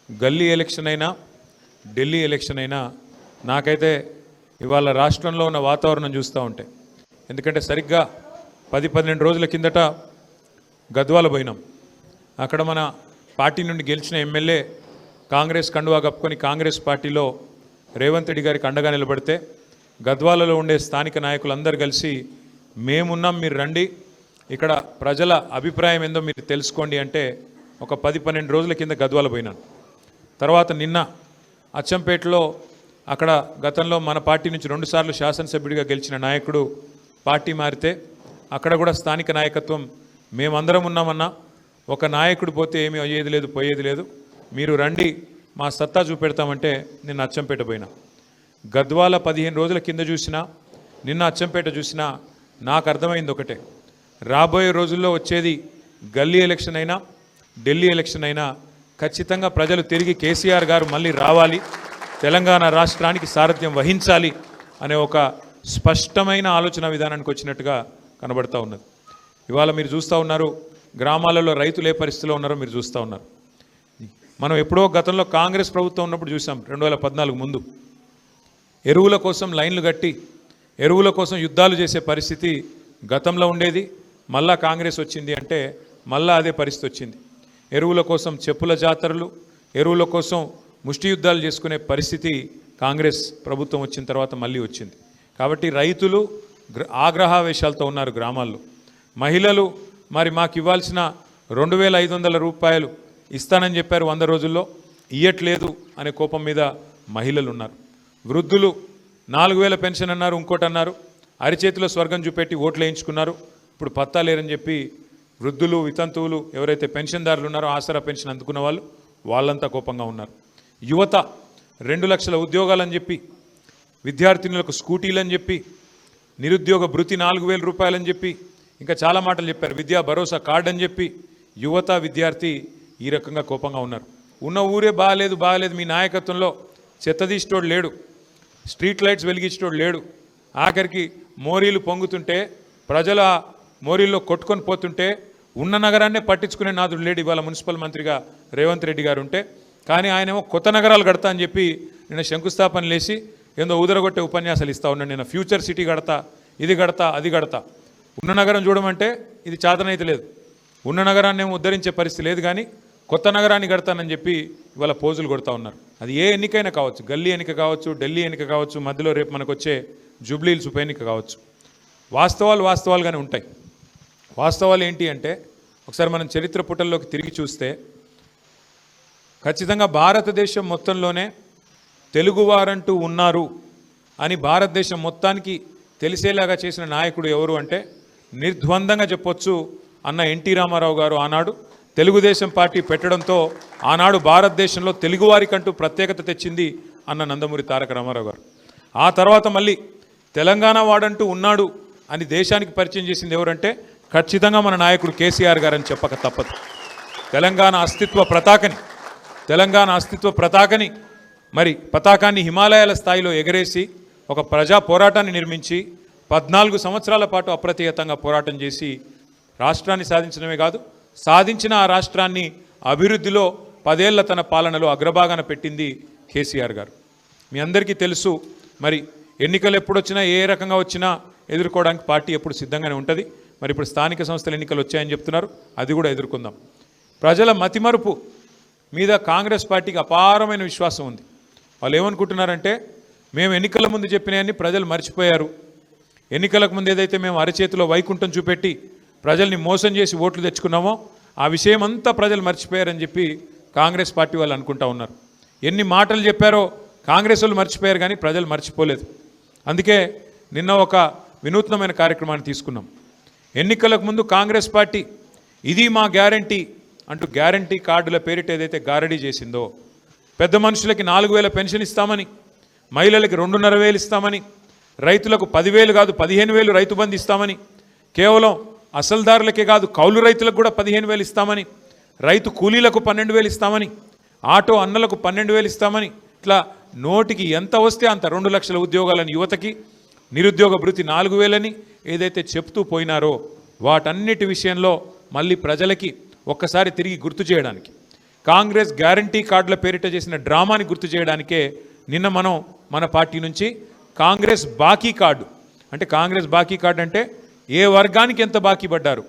గల్లీ ఎలక్షన్ అయినా ఢిల్లీ ఎలక్షన్ అయినా నాకైతే ఇవాళ రాష్ట్రంలో ఉన్న వాతావరణం చూస్తూ ఉంటే, ఎందుకంటే సరిగ్గా 10-12 రోజుల కిందట గద్వాల పోయినాం. అక్కడ మన పార్టీ నుండి గెలిచిన ఎమ్మెల్యే కాంగ్రెస్ కండువా కప్పుకొని కాంగ్రెస్ పార్టీలో రేవంత్ రెడ్డి గారికి అండగా నిలబడితే గద్వాలలో ఉండే స్థానిక నాయకులందరూ కలిసి మేమున్నాం, మీరు రండి, ఇక్కడ ప్రజల అభిప్రాయం ఏందో మీరు తెలుసుకోండి అంటే ఒక 10-12 రోజుల కింద గద్వాల పోయినాను. తర్వాత నిన్న అచ్చంపేటలో అక్కడ గతంలో మన పార్టీ నుంచి 2 సార్లు శాసనసభ్యుడిగా గెలిచిన నాయకుడు పార్టీ మారితే అక్కడ కూడా స్థానిక నాయకత్వం మేమందరం ఉన్నామన్నా, ఒక నాయకుడు పోతే ఏమీ అయ్యేది లేదు పోయేది లేదు, మీరు రండి మా సత్తా చూపెడతామంటే నిన్న అచ్చంపేట పోయినా. గద్వాల 15 రోజుల కింద చూసినా నిన్న అచ్చంపేట చూసినా నాకు అర్థమైంది ఒకటే, రాబోయే రోజుల్లో వచ్చేది గల్లీ ఎలక్షన్ అయినా ఢిల్లీ ఎలక్షన్ అయినా ఖచ్చితంగా ప్రజలు తిరిగి కేసీఆర్ గారు మళ్ళీ రావాలి, తెలంగాణ రాష్ట్రానికి సారథ్యం వహించాలి అనే ఒక స్పష్టమైన ఆలోచన విధానానికి వచ్చినట్టుగా కనబడుతూ ఉన్నది. ఇవాళ మీరు చూస్తూ ఉన్నారు, గ్రామాలలో రైతులు ఏ పరిస్థితిలో ఉన్నారో మీరు చూస్తూ ఉన్నారు. మనం ఎప్పుడో గతంలో కాంగ్రెస్ ప్రభుత్వం ఉన్నప్పుడు చూసాం, 2014 ముందు ఎరువుల కోసం లైన్లు కట్టి ఎరువుల కోసం యుద్ధాలు చేసే పరిస్థితి గతంలో ఉండేది. మళ్ళా కాంగ్రెస్ వచ్చింది అంటే మళ్ళా అదే పరిస్థితి వచ్చింది. ఎరువుల కోసం చెప్పుల జాతరలు, ఎరువుల కోసం ముష్టి యుద్ధాలు చేసుకునే పరిస్థితి కాంగ్రెస్ ప్రభుత్వం వచ్చిన తర్వాత మళ్ళీ వచ్చింది. కాబట్టి రైతులు ఆగ్రహావేశాలతో ఉన్నారు గ్రామాల్లో. మహిళలు మరి మాకు ఇవ్వాల్సిన 2500 రూపాయలు ఇస్తానని చెప్పారు 100 రోజుల్లో, ఇయ్యట్లేదు అనే కోపం మీద మహిళలు ఉన్నారు. వృద్ధులు 4000 పెన్షన్ అన్నారు, ఇంకోటి అన్నారు, అరిచేతిలో స్వర్గం చూపెట్టి ఓట్లు వేయించుకున్నారు. ఇప్పుడు పత్తా లేరని చెప్పి వృద్ధులు వితంతువులు ఎవరైతే పెన్షన్దారులు ఉన్నారో ఆసరా పెన్షన్ అందుకున్న వాళ్ళంతా కోపంగా ఉన్నారు. యువత 2 లక్షల ఉద్యోగాలని చెప్పి, విద్యార్థినులకు స్కూటీలని చెప్పి, నిరుద్యోగ భృతి 4000 రూపాయలని చెప్పి, ఇంకా చాలా మాటలు చెప్పారు, విద్యా భరోసా కార్డు అని చెప్పి యువత విద్యార్థి ఈ రకంగా కోపంగా ఉన్నారు. ఉన్న ఊరే బాగాలేదు, మీ నాయకత్వంలో చెత్తదీసేటోడు లేడు, స్ట్రీట్ లైట్స్ వెలిగించేటోడు లేడు, ఆఖరికి మోరీలు పొంగుతుంటే ప్రజల మోరీల్లో కొట్టుకొని పోతుంటే ఉన్న నగరాన్నే పట్టించుకునే నాదుడు లేడు ఇవాళ మున్సిపల్ మంత్రిగా రేవంత్ రెడ్డి గారు ఉంటే. కానీ ఆయనేమో కొత్త నగరాలు కడతా అని చెప్పి నిన్న శంకుస్థాపన లేచి ఏందో ఊదరగొట్టే ఉపన్యాసాలు ఇస్తూ ఉన్నాను. నేను ఫ్యూచర్ సిటీ కడతా, ఇది కడతా, అది కడతా. ఉన్న నగరం చూడమంటే ఇది చాతనైతే లేదు, ఉన్న నగరాన్ని ఏమో ఉద్ధరించే పరిస్థితి లేదు, కానీ కొత్త నగరాన్ని కడతానని చెప్పి ఇవాళ పోజులు కొడతా ఉన్నారు. అది ఏ ఎన్నికైనా కావచ్చు, గల్లీ ఎన్నిక కావచ్చు, ఢిల్లీ ఎన్నిక కావచ్చు, మధ్యలో రేపు మనకు వచ్చే జూబ్లీహిల్స్ ఉప ఎన్నిక కావచ్చు. వాస్తవాలుగానే ఉంటాయి. వాస్తవాలు ఏంటి అంటే ఒకసారి మనం చరిత్ర పుటల్లోకి తిరిగి చూస్తే ఖచ్చితంగా భారతదేశం మొత్తంలోనే తెలుగువారంటూ ఉన్నారు అని భారతదేశం మొత్తానికి తెలిసేలాగా చేసిన నాయకుడు ఎవరు అంటే నిర్ద్వందంగా చెప్పొచ్చు అన్న ఎన్టీ రామారావు గారు. ఆనాడు తెలుగుదేశం పార్టీ పెట్టడంతో ఆనాడు భారతదేశంలో తెలుగువారికంటూ ప్రత్యేకత తెచ్చింది అన్న నందమూరి తారక రామారావు గారు. ఆ తర్వాత మళ్ళీ తెలంగాణ వాడంటూ ఉన్నాడు అని దేశానికి పరిచయం చేసింది ఎవరంటే ఖచ్చితంగా మన నాయకుడు కేసీఆర్ గారని చెప్పక తప్పదు. తెలంగాణ అస్తిత్వ పతాకని మరి పతాకాన్ని హిమాలయాల స్థాయిలో ఎగరేసి ఒక ప్రజా పోరాటాన్ని నిర్మించి 14 సంవత్సరాల పాటు అప్రతిహతంగా పోరాటం చేసి రాష్ట్రాన్ని సాధించడమే కాదు, సాధించిన ఆ రాష్ట్రాన్ని అభివృద్ధిలో 10 ఏళ్ల తన పాలనలో అగ్రభాగాన పెట్టింది కేసీఆర్ గారు. మీ అందరికీ తెలుసు, మరి ఎన్నికలు ఎప్పుడొచ్చినా ఏ రకంగా వచ్చినా ఎదుర్కోవడానికి పార్టీ ఎప్పుడు సిద్ధంగానే ఉంటుంది. మరి ఇప్పుడు స్థానిక సంస్థల ఎన్నికలు వచ్చాయని చెప్తున్నారు, అది కూడా ఎదుర్కొందాం. ప్రజల మతిమరుపు మీద కాంగ్రెస్ పార్టీకి అపారమైన విశ్వాసం ఉంది. వాళ్ళు ఏమనుకుంటున్నారంటే మేము ఎన్నికల ముందు చెప్పినవన్నీ ప్రజలు మర్చిపోయారు, ఎన్నికలకు ముందు ఏదైతే మేము అరచేతిలో వైకుంఠం చూపెట్టి ప్రజల్ని మోసం చేసి ఓట్లు తెచ్చుకున్నామో ఆ విషయం అంతా ప్రజలు మర్చిపోయారని చెప్పి కాంగ్రెస్ పార్టీ వాళ్ళు అనుకుంటా ఉన్నారు. ఎన్ని మాటలు చెప్పారో కాంగ్రెస్ వాళ్ళు మర్చిపోయారు, కానీ ప్రజలు మర్చిపోలేదు. అందుకే నిన్న ఒక వినూత్నమైన కార్యక్రమాన్ని తీసుకున్నాం. ఎన్నికలకు ముందు కాంగ్రెస్ పార్టీ ఇది మా గ్యారంటీ అంటూ గ్యారంటీ కార్డుల పేరిట ఏదైతే గారడీ చేసిందో, పెద్ద మనుషులకి 4000 పెన్షన్ ఇస్తామని, మహిళలకి 2500 ఇస్తామని, రైతులకు 10,000 కాదు 15,000 రైతు బంధు ఇస్తామని, కేవలం అసలుదారులకే కాదు కౌలు రైతులకు కూడా 15,000 ఇస్తామని, రైతు కూలీలకు 12,000 ఇస్తామని, ఆటో అన్నలకు 12,000 ఇస్తామని, ఇట్లా నోటికి ఎంత వస్తే అంత 2 లక్షల ఉద్యోగాలని యువతకి, నిరుద్యోగ భృతి 4,000 ఏదైతే చెప్తూ పోయినారో వాటన్నిటి విషయంలో మళ్ళీ ప్రజలకి ఒక్కసారి తిరిగి గుర్తు చేయడానికి కాంగ్రెస్ గ్యారంటీ కార్డుల పేరిట చేసిన డ్రామాని గుర్తు చేయడానికే నిన్న మనం మన పార్టీ నుంచి కాంగ్రెస్ బాకీ కార్డు, అంటే కాంగ్రెస్ బాకీ కార్డు అంటే ఏ వర్గానికి ఎంత బాకీ పడ్డారు,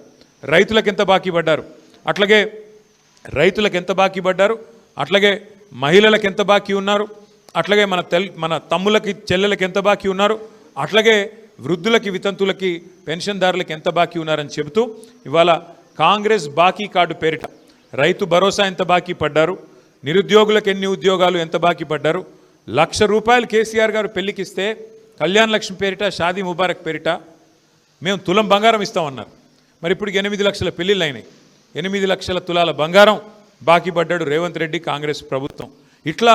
రైతులకు ఎంత బాకీ పడ్డారు, అట్లాగే రైతులకు ఎంత బాకీ పడ్డారు, అట్లాగే మహిళలకు ఎంత బాకీ ఉన్నారు, అట్లాగే మన తమ్ములకి చెల్లెలకి ఎంత బాకీ ఉన్నారు, అట్లాగే వృద్ధులకి వితంతులకి పెన్షన్దారులకి ఎంత బాకీ ఉన్నారని చెబుతూ ఇవాళ కాంగ్రెస్ బాకీ కార్డు పేరిట రైతు భరోసా ఎంత బాకీ పడ్డారు, నిరుద్యోగులకు ఎన్ని ఉద్యోగాలు ఎంత బాకీ పడ్డారు, ₹1,00,000 కేసీఆర్ గారు పెళ్లికిస్తే కళ్యాణ్ లక్ష్మి పేరిట షాదీ ముబారక్ పేరిట మేము తులం బంగారం ఇస్తామన్నారు. మరి ఇప్పుడు 8 లక్షల పెళ్లిళ్ళు అయినాయి, 8 లక్షల తులాల బంగారం బాకీ పడ్డాడు రేవంత్ రెడ్డి కాంగ్రెస్ ప్రభుత్వం. ఇట్లా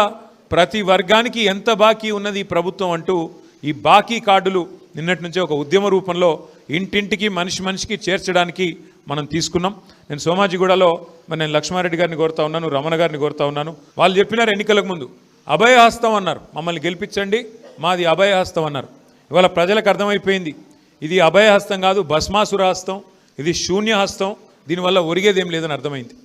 ప్రతి వర్గానికి ఎంత బాకీ ఉన్నది ఈ ప్రభుత్వం అంటూ ఈ బాకీ కార్డులు నిన్నటి నుంచే ఒక ఉద్యమ రూపంలో ఇంటింటికి మనిషికి చేర్చడానికి మనం తీసుకున్నాం. నేను సోమాజిగూడలో నేను లక్ష్మారెడ్డి గారిని కోరుతా ఉన్నాను, రమణ గారిని కోరుతా ఉన్నాను. వాళ్ళు చెప్పినారు ఎన్నికలకు ముందు అభయహస్తం అన్నారు, మమ్మల్ని గెలిపించండి మాది అభయహస్తం అన్నారు. ఇవాళ ప్రజలకు అర్థమైపోయింది ఇది అభయహస్తం కాదు, భస్మాసుర హస్తం, ఇది శూన్యహస్తం, దీనివల్ల ఒరిగేదేం లేదని అర్థమైంది.